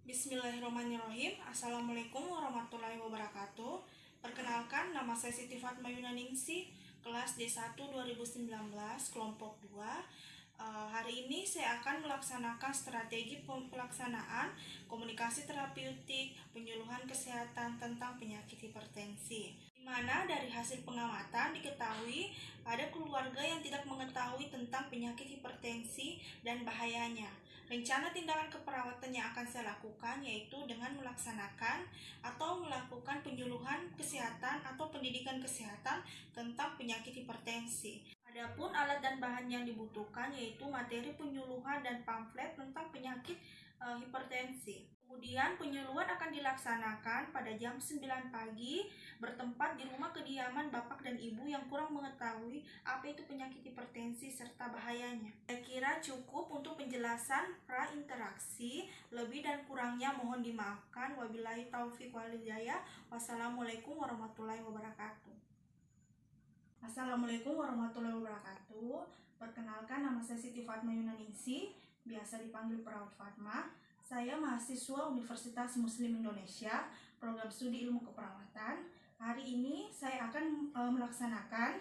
Bismillahirrahmanirrahim. Assalamualaikum warahmatullahi wabarakatuh. Perkenalkan, nama saya Siti Fatma Yunaningsih, kelas D1 2019, kelompok 2. Hari ini saya akan melaksanakan strategi pelaksanaan komunikasi terapeutik penyuluhan kesehatan tentang penyakit hipertensi. Di mana dari hasil pengamatan diketahui ada keluarga yang tidak mengetahui tentang penyakit hipertensi dan bahayanya. Rencana tindakan keperawatan yang akan saya lakukan yaitu dengan melaksanakan atau melakukan penyuluhan kesehatan atau pendidikan kesehatan tentang penyakit hipertensi. Adapun alat dan bahan yang dibutuhkan yaitu materi penyuluhan dan pamflet tentang penyakit hipertensi. Kemudian penyuluhan akan dilaksanakan pada jam 9 pagi bertempat di rumah kediaman bapak dan ibu yang kurang mengetahui apa itu penyakit hipertensi serta bahayanya. Saya kira cukup untuk penjelasan prainteraksi, lebih dan kurangnya mohon dimaafkan. Wabillahi taufiq wal hidayah. Wassalamualaikum warahmatullahi wabarakatuh. Assalamualaikum warahmatullahi wabarakatuh. Perkenalkan, nama saya Siti Fatma Yunaningsih, biasa dipanggil Perawat Fatma. Saya mahasiswa Universitas Muslim Indonesia, program studi ilmu keperawatan. Hari ini saya akan melaksanakan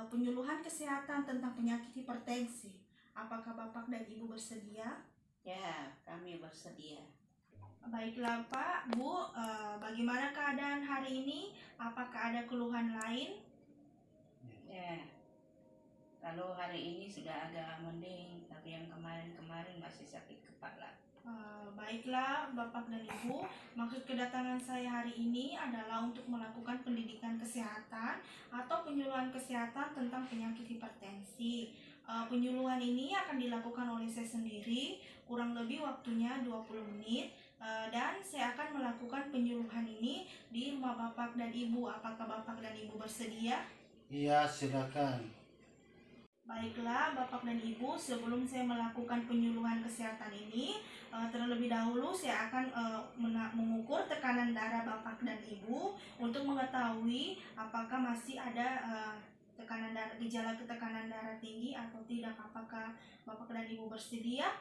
penyuluhan kesehatan tentang penyakit hipertensi. Apakah Bapak dan Ibu bersedia? Ya, kami bersedia. Baiklah Pak, Bu, bagaimana keadaan hari ini? Apakah ada keluhan lain? Ya, kalau hari ini sudah agak mending, tapi yang kemarin-kemarin masih sakit kepala. Baiklah Bapak dan Ibu, maksud kedatangan saya hari ini adalah untuk melakukan pendidikan kesehatan atau penyuluhan kesehatan tentang penyakit hipertensi. Penyuluhan ini akan dilakukan oleh saya sendiri, kurang lebih waktunya 20 menit. Dan saya akan melakukan penyuluhan ini di rumah Bapak dan Ibu. Apakah Bapak dan Ibu bersedia? Iya, silakan. Baiklah Bapak dan Ibu, sebelum saya melakukan penyuluhan kesehatan ini, terlebih dahulu saya akan mengukur tekanan darah Bapak dan Ibu untuk mengetahui apakah masih ada tekanan darah, gejala ketekanan darah tinggi atau tidak. Apakah Bapak dan Ibu bersedia?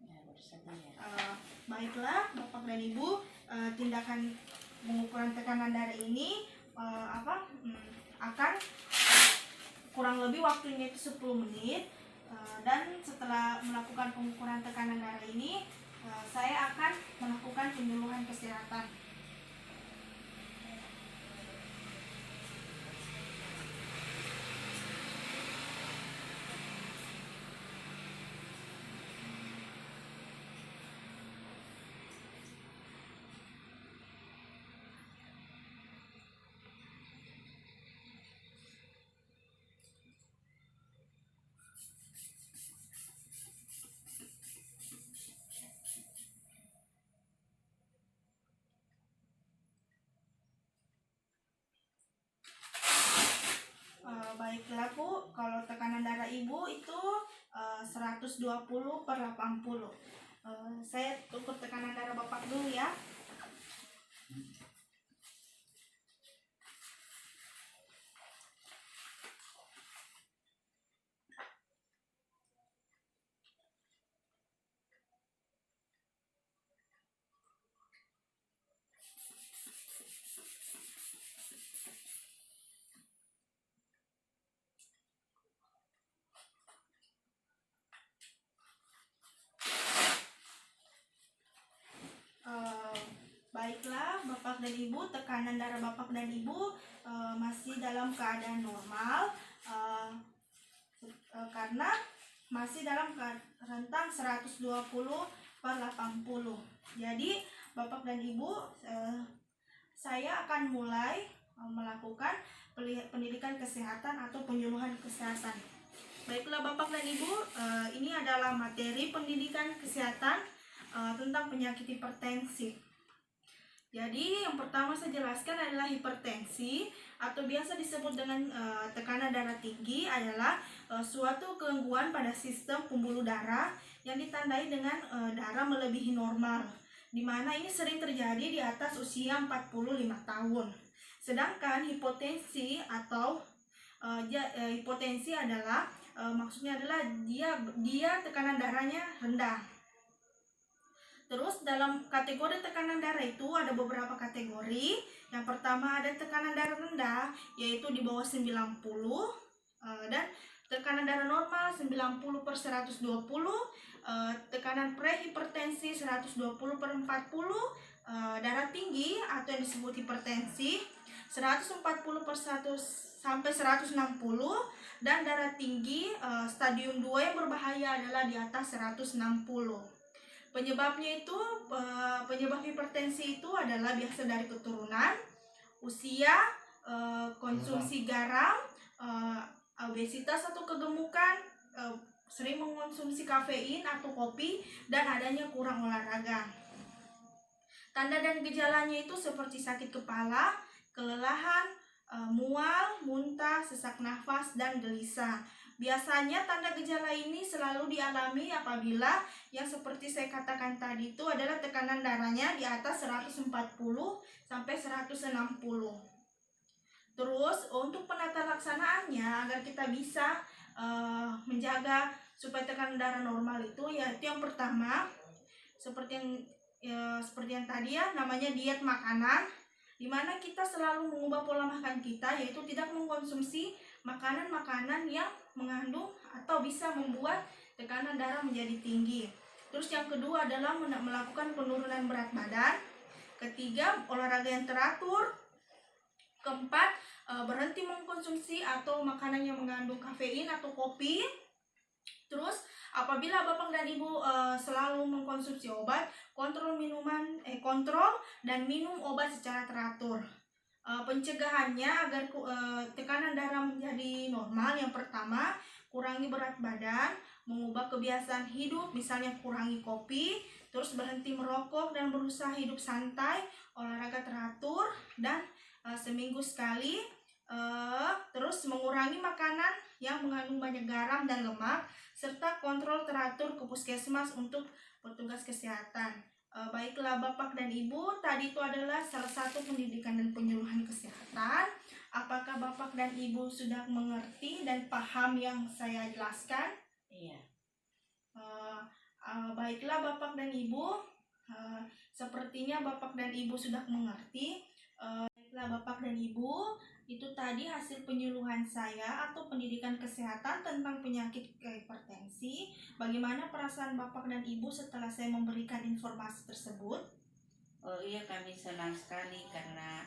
Ya, bersedia. Baiklah Bapak dan Ibu, tindakan pengukuran tekanan darah ini akan kurang lebih waktunya itu 10 menit. Dan setelah melakukan pengukuran tekanan darah ini, saya akan melakukan penyuluhan kesehatan. Baiklah Bu, kalau tekanan darah Ibu itu 120/80. Saya ukur tekanan darah Bapak dulu ya. Baiklah Bapak dan Ibu, tekanan darah Bapak dan Ibu masih dalam keadaan normal, karena masih dalam rentang 120/80. Jadi Bapak dan Ibu, saya akan mulai melakukan pendidikan kesehatan atau penyuluhan kesehatan. Baiklah Bapak dan Ibu, ini adalah materi pendidikan kesehatan tentang penyakit hipertensi. Jadi yang pertama saya jelaskan adalah hipertensi atau biasa disebut dengan tekanan darah tinggi adalah suatu gangguan pada sistem pembuluh darah yang ditandai dengan darah melebihi normal, di mana ini sering terjadi di atas usia 45 tahun. Sedangkan hipotensi atau hipotensi adalah maksudnya adalah dia tekanan darahnya rendah. Terus dalam kategori tekanan darah itu ada beberapa kategori. Yang pertama ada tekanan darah rendah, yaitu di bawah 90, dan tekanan darah normal 90/120, tekanan prehipertensi 120/40, darah tinggi atau yang disebut hipertensi 140/100 sampai 160, dan darah tinggi stadium 2 yang berbahaya adalah di atas 160. Penyebabnya itu, penyebab hipertensi itu adalah biasa dari keturunan, usia, konsumsi garam, obesitas atau kegemukan, sering mengonsumsi kafein atau kopi, dan adanya kurang olahraga. Tanda dan gejalanya itu seperti sakit kepala, kelelahan, mual, muntah, sesak nafas, dan gelisah. Biasanya tanda gejala ini selalu dialami apabila yang seperti saya katakan tadi itu adalah tekanan darahnya di atas 140 sampai 160. Terus untuk penata laksanaannya agar kita bisa menjaga supaya tekanan darah normal itu, yaitu yang pertama seperti yang tadi ya, namanya diet makanan, di mana kita selalu mengubah pola makan kita, yaitu tidak mengkonsumsi makanan-makanan yang mengandung atau bisa membuat tekanan darah menjadi tinggi. Terus yang kedua adalah melakukan penurunan berat badan. Ketiga, olahraga yang teratur. Keempat, berhenti mengkonsumsi atau makanan yang mengandung kafein atau kopi. Terus apabila Bapak dan Ibu selalu mengkonsumsi obat, kontrol dan minum obat secara teratur. Pencegahannya agar tekanan darah menjadi normal, yang pertama, kurangi berat badan, mengubah kebiasaan hidup, misalnya kurangi kopi, terus berhenti merokok dan berusaha hidup santai, olahraga teratur, dan seminggu sekali. Terus mengurangi makanan yang mengandung banyak garam dan lemak, serta kontrol teratur ke puskesmas untuk petugas kesehatan. Baiklah Bapak dan Ibu, tadi itu adalah salah satu pendidikan dan penyuluhan kesehatan. Apakah Bapak dan Ibu sudah mengerti dan paham yang saya jelaskan? Iya. Baiklah Bapak dan Ibu, sepertinya Bapak dan Ibu sudah mengerti. Baiklah Bapak dan Ibu, itu tadi hasil penyuluhan saya atau pendidikan kesehatan tentang penyakit hipertensi. Bagaimana perasaan Bapak dan Ibu setelah saya memberikan informasi tersebut? Oh iya, kami senang sekali karena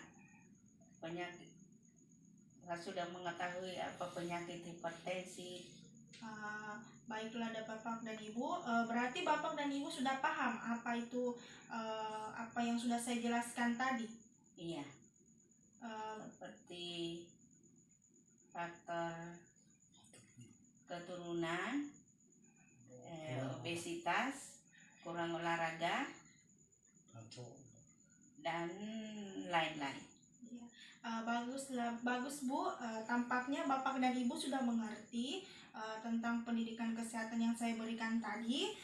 sudah mengetahui apa penyakit hipertensi. Baiklah Bapak dan Ibu, berarti Bapak dan Ibu sudah paham apa itu apa yang sudah saya jelaskan tadi? Iya. Seperti faktor keturunan, obesitas, kurang olahraga, dan lain-lain. Bagus Bu, tampaknya Bapak dan Ibu sudah mengerti tentang pendidikan kesehatan yang saya berikan tadi.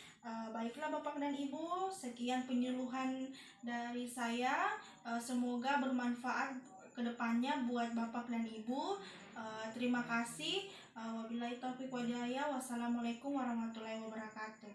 Baiklah Bapak dan Ibu, sekian penyuluhan dari saya, semoga bermanfaat kedepannya buat Bapak dan Ibu. Terima kasih. Wabillahi taufiq wal hidayah. Wassalamualaikum warahmatullahi wabarakatuh.